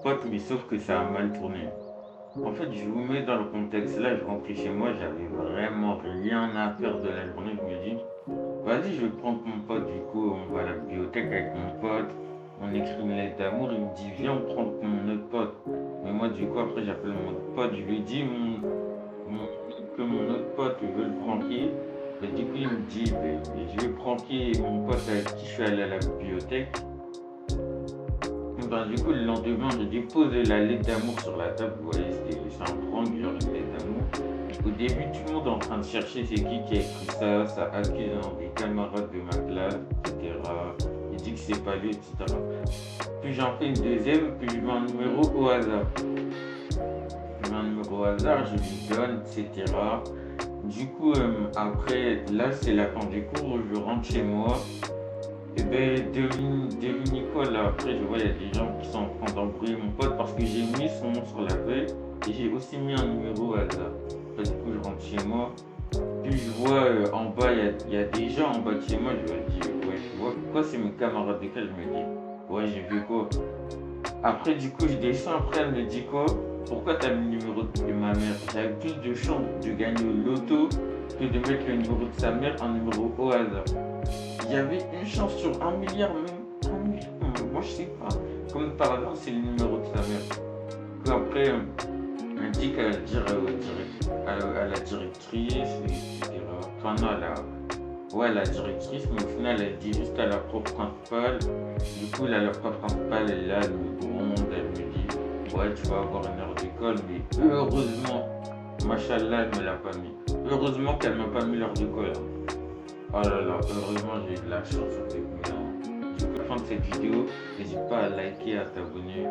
pote, mais sauf que ça a mal tourné. En fait, je vous mets dans le contexte. Là, je rentrais chez moi, j'avais vraiment rien à faire de la journée. Je me dis, vas-y, je vais prendre mon pote. Du coup, on va à la bibliothèque avec mon pote. On écrit une lettre d'amour. Il me dit, viens, on prend mon autre pote. Mais moi, du coup, après, j'appelle mon autre pote. Je lui dis que mon autre pote veut le pranker. Et du coup, il me dit, je vais pranker mon pote avec qui je suis allé à la bibliothèque. Ben, du coup, le lendemain, je dépose la lettre d'amour sur la table. Vous voyez, c'est un prank, genre une lettre d'amour. Au début, tout le monde est en train de chercher c'est qui a écrit ça. Ça accuse des camarades de ma classe, etc. Il dit que c'est pas lui, etc. Puis j'en fais une deuxième, puis je mets un numéro au hasard. Je mets un numéro au hasard, je lui donne, etc. Du coup, après, là, c'est la fin du cours, je rentre chez moi. Et ben, devine quoi là, après je vois il y a des gens qui sont en train d'embrouiller mon pote parce que j'ai mis son nom sur la feuille et j'ai aussi mis un numéro au hasard. Après, du coup je rentre chez moi, puis je vois en bas, il y a des gens en bas de chez moi, je me dis ouais je vois pourquoi c'est mes camarades de classe, je me dis ouais j'ai vu quoi. Après du coup je descends, après elle me dit quoi, pourquoi t'as mis le numéro de ma mère? J'avais plus de chance de gagner au loto que de mettre le numéro de sa mère en numéro au hasard. Il y avait une chance sur un milliard, même un milliard. Moi, je sais pas. Comme par hasard, c'est le numéro de sa mère. Puis après, elle dit qu'elle va le dire à la directrice, etc. Enfin, non, ouais, la directrice, mais au final, elle dit juste à la prof principale. Du coup, là, la prof principale, elle est là, elle me gronde, elle me dit ouais, tu vas avoir une heure d'école, mais heureusement, machallah, elle me l'a pas mis. Heureusement qu'elle m'a pas mis l'heure d'école. Oh là là, heureusement j'ai eu de la chance avec moi. Du coup, à la fin de cette vidéo, n'hésite pas à liker et à t'abonner.